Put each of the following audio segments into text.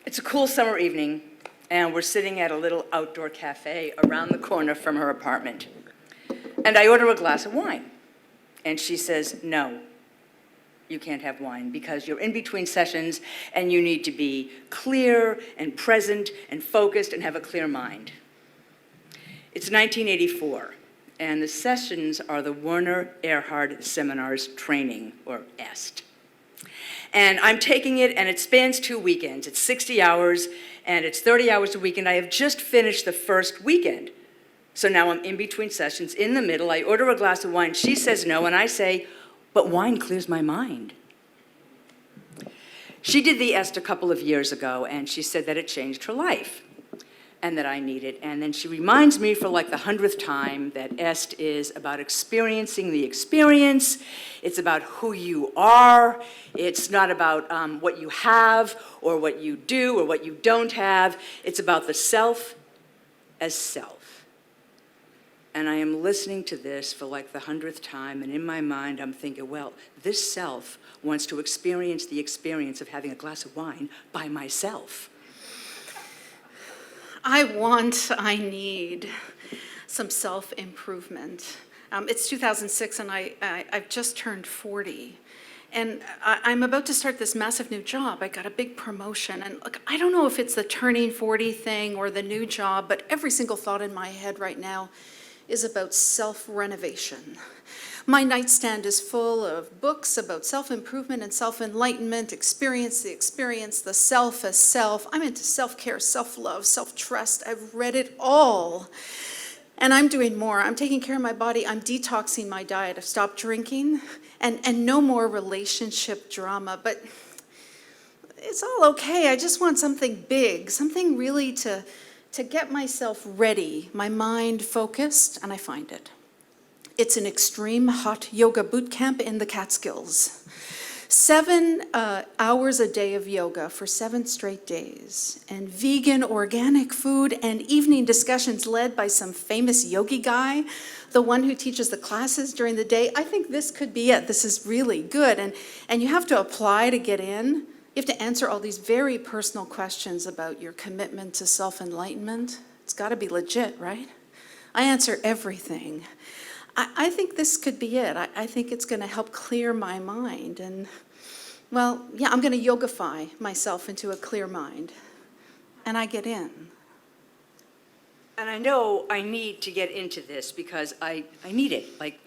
It's a cool summer evening, and we're sitting at a little outdoor cafe around the corner from her apartment. And I order a glass of wine, and she says, no, you can't have wine because you're in between sessions and you need to be clear and present and focused and have a clear mind. It's 1984, and the sessions are the Werner Erhard Seminars Training, or EST. And I'm taking it, and it spans 2 weekends. It's 60 hours, and it's 30 hours a week, and I have just finished the first weekend. So now I'm in between sessions, in the middle. I order a glass of wine. She says no, and I say, but wine clears my mind. She did the EST a couple of years ago, and she said that it changed her life and that I need it. And then she reminds me for like the 100th time that EST is about experiencing the experience. It's about who you are. It's not about what you have or what you do or what you don't have. It's about the self as self. And I am listening to this for like the 100th time, and in my mind I'm thinking, well, this self wants to experience the experience of having a glass of wine by myself. I need some self-improvement. It's 2006 and I've just turned 40. And I'm about to start this massive new job. I got a big promotion. And look, I don't know if it's the turning 40 thing or the new job, but every single thought in my head right now is about self-renovation. My nightstand is full of books about self-improvement and self-enlightenment, experience, the self as self. I'm into self-care, self-love, self-trust. I've read it all. And I'm doing more. I'm taking care of my body. I'm detoxing my diet. I've stopped drinking and no more relationship drama. But it's all okay. I just want something big, something really to get myself ready, my mind focused, and I find it. It's an extreme hot yoga boot camp in the Catskills. 7 hours a day of yoga for 7 straight days, and vegan organic food and evening discussions led by some famous yogi guy, the one who teaches the classes during the day. I think this could be it. This is really good. And you have to apply to get in. You have to answer all these very personal questions about your commitment to self-enlightenment. It's got to be legit, right? I answer everything. I think this could be it. I think it's going to help clear my mind. And, well, yeah, I'm going to yogify myself into a clear mind. And I get in. And I know I need to get into this because I need it. Like,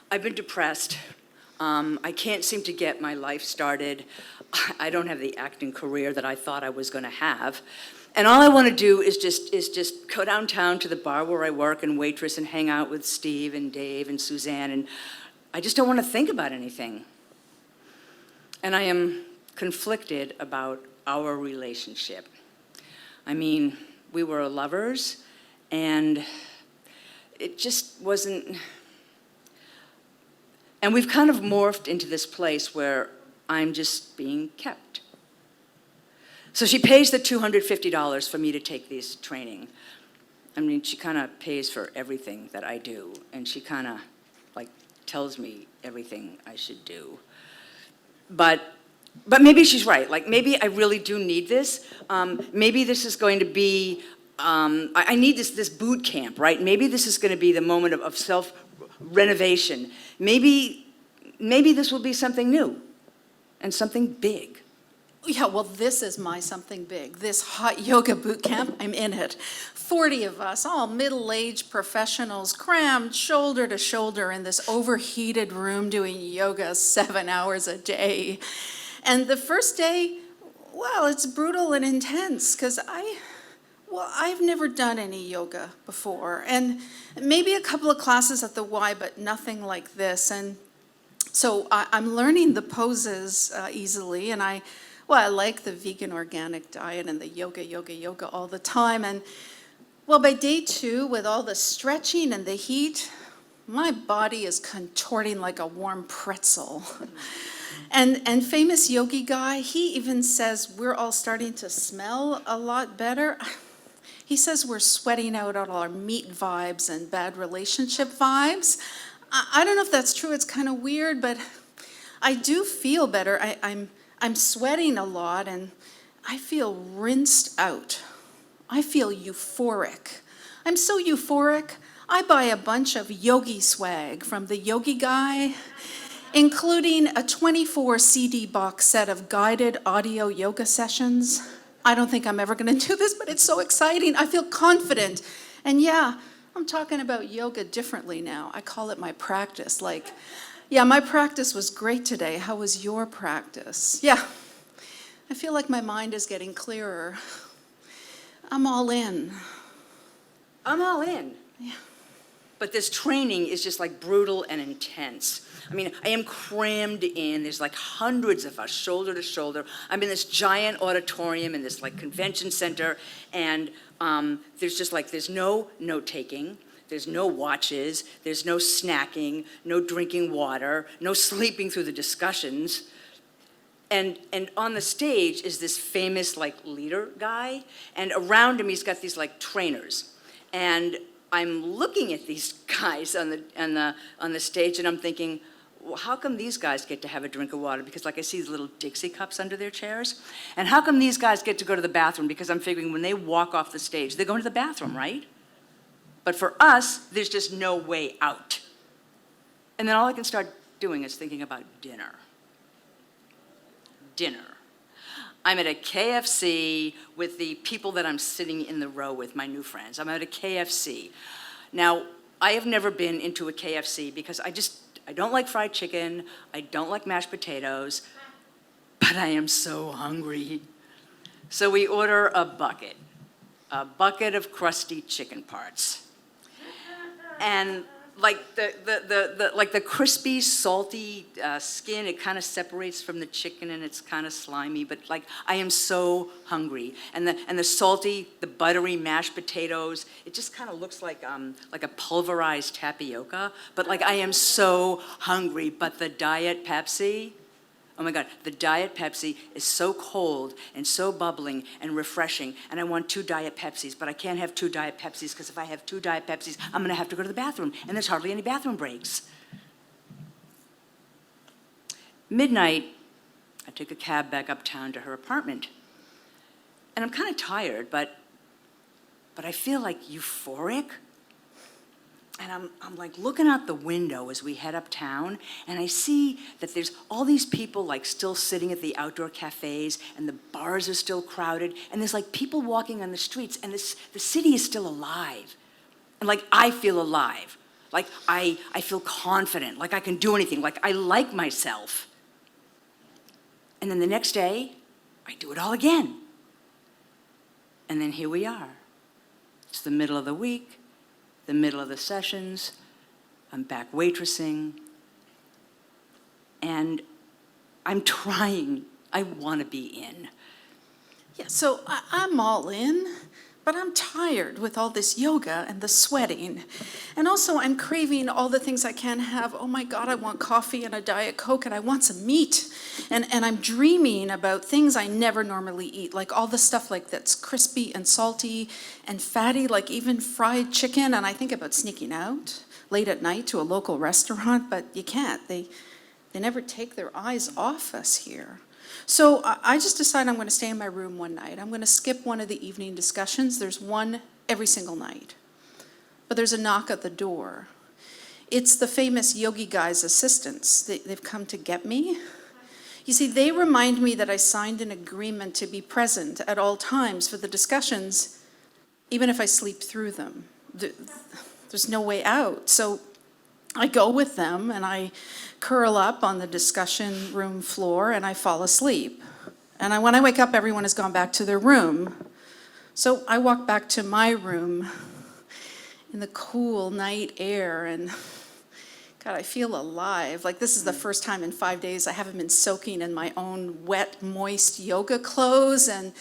I've been depressed. I can't seem to get my life started. I don't have the acting career that I thought I was going to have. And all I want to do is just go downtown to the bar where I work and waitress and hang out with Steve and Dave and Suzanne, and I just don't want to think about anything. And I am conflicted about our relationship. I mean, we were lovers, and it just wasn't... And we've kind of morphed into this place where I'm just being kept. So she pays the $250 for me to take this training. I mean, she kind of pays for everything that I do, and she kind of like tells me everything I should do. But maybe she's right. Like, maybe I really do need this. Maybe this is going to be, I need this boot camp, right? Maybe this is going to be the moment of self-renovation. Maybe this will be something new and something big. Yeah, well, this is my something big. This hot yoga boot camp, I'm in it. 40 of us, all middle-aged professionals, crammed shoulder to shoulder in this overheated room doing yoga 7 hours a day. And the first day, well, it's brutal and intense because I've never done any yoga before. And maybe a couple of classes at the Y, but nothing like this. And so I'm learning the poses easily, and I like the vegan organic diet and the yoga all the time. And well, by day 2, with all the stretching and the heat, my body is contorting like a warm pretzel. And famous yogi guy, he even says we're all starting to smell a lot better. He says we're sweating out all our meat vibes and bad relationship vibes. I don't know if that's true. It's kind of weird, but I do feel better. I'm sweating a lot, and I feel rinsed out. I feel euphoric. I'm so euphoric, I buy a bunch of yogi swag from the Yogi Guy, including a 24 CD box set of guided audio yoga sessions. I don't think I'm ever going to do this, but it's so exciting. I feel confident. And yeah, I'm talking about yoga differently now. I call it my practice. Like, yeah, my practice was great today. How was your practice? Yeah, I feel like my mind is getting clearer. I'm all in. I'm all in. Yeah. But this training is just like brutal and intense. I mean, I am crammed in. There's like hundreds of us, shoulder to shoulder. I'm in this giant auditorium in this like convention center, and there's no note-taking, there's no watches, there's no snacking, no drinking water, no sleeping through the discussions. And on the stage is this famous like leader guy, and around him he's got these like trainers. And I'm looking at these guys on the stage, and I'm thinking, well, how come these guys get to have a drink of water? Because like I see these little Dixie cups under their chairs. And how come these guys get to go to the bathroom? Because I'm figuring when they walk off the stage, they're going to the bathroom, right? But for us, there's just no way out. And then all I can start doing is thinking about dinner. Dinner. I'm at a KFC with the people that I'm sitting in the row with, my new friends. I'm at a KFC. Now, I have never been into a KFC because I don't like fried chicken, I don't like mashed potatoes, but I am so hungry. So we order a bucket of crusty chicken parts. And like the crispy, salty skin, it kind of separates from the chicken and it's kind of slimy, but like I am so hungry. And the salty, the buttery mashed potatoes, it just kind of looks like a pulverized tapioca, but like I am so hungry. But the Diet Pepsi, oh my God, the Diet Pepsi is so cold and so bubbling and refreshing, and I want 2 Diet Pepsis, but I can't have 2 Diet Pepsis because if I have 2 Diet Pepsis, I'm gonna have to go to the bathroom, and there's hardly any bathroom breaks. Midnight, I took a cab back uptown to her apartment, and I'm kind of tired, but I feel like euphoric. And I'm like looking out the window as we head uptown, and I see that there's all these people like still sitting at the outdoor cafes, and the bars are still crowded, and there's like people walking on the streets, and the city is still alive. And like I feel alive, like I feel confident, like I can do anything, like I like myself. And then the next day, I do it all again. And then here we are. It's the middle of the week. The middle of the sessions, I'm back waitressing, and I'm trying. I want to be in. Yeah, so I'm all in, but I'm tired with all this yoga and the sweating. And also I'm craving all the things I can't have. Oh my God, I want coffee and a Diet Coke, and I want some meat. And I'm dreaming about things I never normally eat, like all the stuff like that's crispy and salty and fatty, like even fried chicken. And I think about sneaking out late at night to a local restaurant, but you can't. They never take their eyes off us here. So I just decided I'm going to stay in my room one night. I'm going to skip one of the evening discussions. There's one every single night. But there's a knock at the door. It's the famous Yogi Guy's assistants. They've come to get me. You see, they remind me that I signed an agreement to be present at all times for the discussions, even if I sleep through them. There's no way out. So I go with them and I curl up on the discussion room floor and I fall asleep. And when I wake up, everyone has gone back to their room. So I walk back to my room in the cool night air, and God, I feel alive. Like this is the first time in 5 days I haven't been soaking in my own wet, moist yoga clothes. And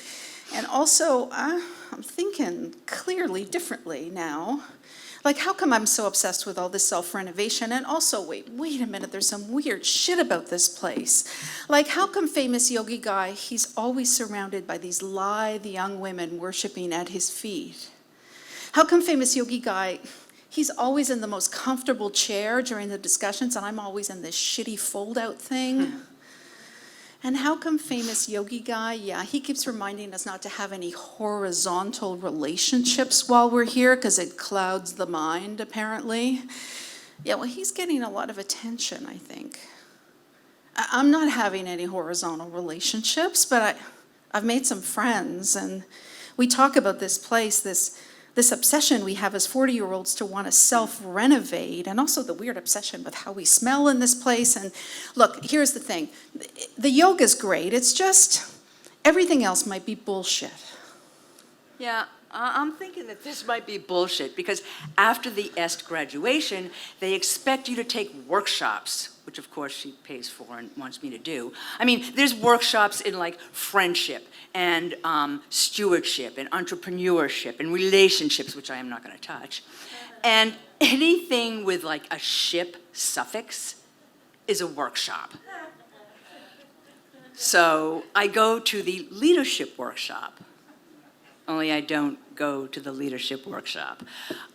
also, I'm thinking clearly differently now. Like, how come I'm so obsessed with all this self-renovation? And also, wait a minute, there's some weird shit about this place. Like, how come famous Yogi Guy, he's always surrounded by these lithe young women worshiping at his feet? How come famous Yogi Guy, he's always in the most comfortable chair during the discussions, and I'm always in this shitty fold-out thing? And how come famous yogi guy, yeah, he keeps reminding us not to have any horizontal relationships while we're here because it clouds the mind, apparently. Yeah, well, he's getting a lot of attention, I think. I'm not having any horizontal relationships, but I've made some friends, and we talk about this place, this obsession we have as 40-year-olds to want to self-renovate, and also the weird obsession with how we smell in this place. And look, here's the thing. The yoga's great. It's just everything else might be bullshit. Yeah, I'm thinking that this might be bullshit because after the EST graduation, they expect you to take workshops, which of course she pays for and wants me to do. I mean, there's workshops in like friendship and stewardship and entrepreneurship and relationships, which I am not going to touch. And anything with like a ship suffix is a workshop. So I go to the leadership workshop. Only I don't go to the leadership workshop.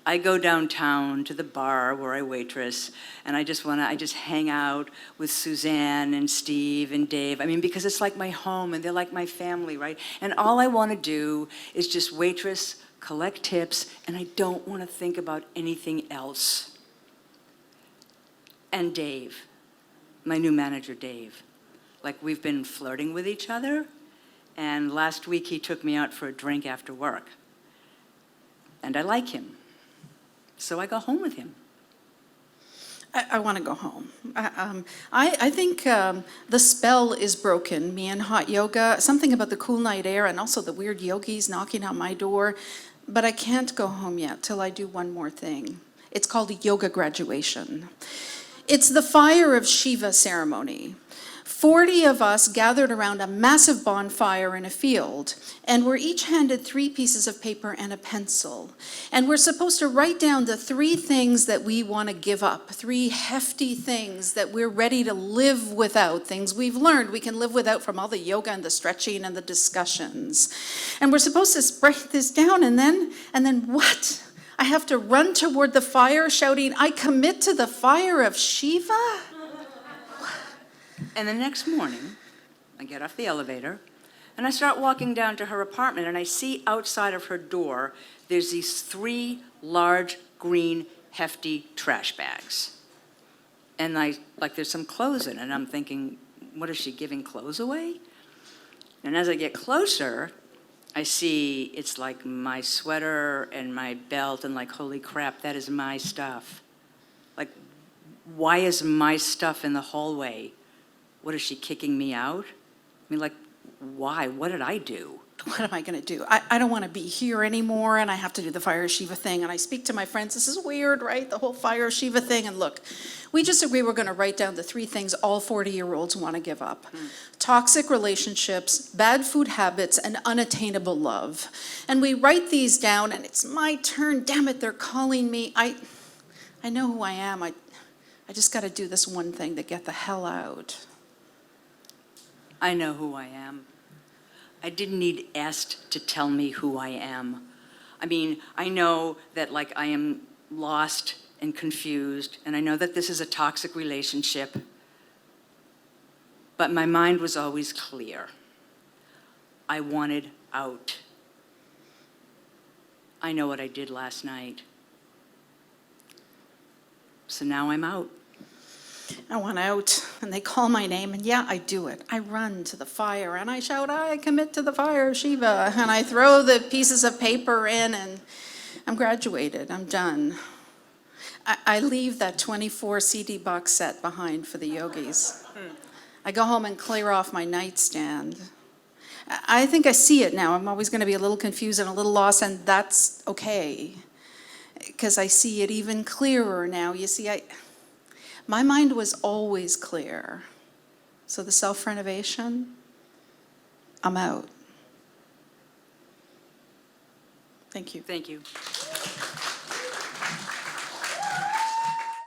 I go downtown to the bar where I waitress, and I just hang out with Suzanne and Steve and Dave. I mean, because it's like my home and they're like my family, right? And all I want to do is just waitress, collect tips, and I don't want to think about anything else. And Dave, my new manager, Dave, like we've been flirting with each other. And last week he took me out for a drink after work. And I like him. So I go home with him. I want to go home. I think the spell is broken, me and hot yoga, something about the cool night air and also the weird yogis knocking on my door. But I can't go home yet till I do one more thing. It's called a yoga graduation. It's the fire of Shiva ceremony. 40 of us gathered around a massive bonfire in a field, and we're each handed 3 pieces of paper and a pencil. And we're supposed to write down the 3 things that we want to give up, 3 hefty things that we're ready to live without, things we've learned we can live without from all the yoga and the stretching and the discussions. And we're supposed to write this down, and then what? I have to run toward the fire shouting, "I commit to the fire of Shiva?" And the next morning, I get off the elevator, and I start walking down to her apartment, and I see outside of her door, there's these 3 large, green, hefty trash bags. And there's some clothes in it, and I'm thinking, what is she, giving clothes away? And as I get closer, I see it's like my sweater and my belt, and like, holy crap, that is my stuff. Like, why is my stuff in the hallway? What, is she kicking me out? I mean, like, why? What did I do? What am I going to do? I don't want to be here anymore, and I have to do the Fire Shiva thing. And I speak to my friends. This is weird, right? The whole Fire Shiva thing. And look, we just agree we're going to write down the 3 things all 40-year-olds want to give up. Toxic relationships, bad food habits, and unattainable love. And we write these down, and it's my turn. Damn it, they're calling me. I know who I am. I just got to do this one thing to get the hell out. I know who I am. I didn't need EST to tell me who I am. I mean, I know that like I am lost and confused, and I know that this is a toxic relationship, but my mind was always clear. I wanted out. I know what I did last night. So now I'm out. I want out, and they call my name, and yeah, I do it. I run to the fire, and I shout, "I commit to the fire of Shiva," and I throw the pieces of paper in, and I'm graduated. I'm done. I leave that 24 CD box set behind for the yogis. I go home and clear off my nightstand. I think I see it now. I'm always going to be a little confused and a little lost, and that's okay, because I see it even clearer now. You see, my mind was always clear. So the self-renovation, I'm out. Thank you. Thank you.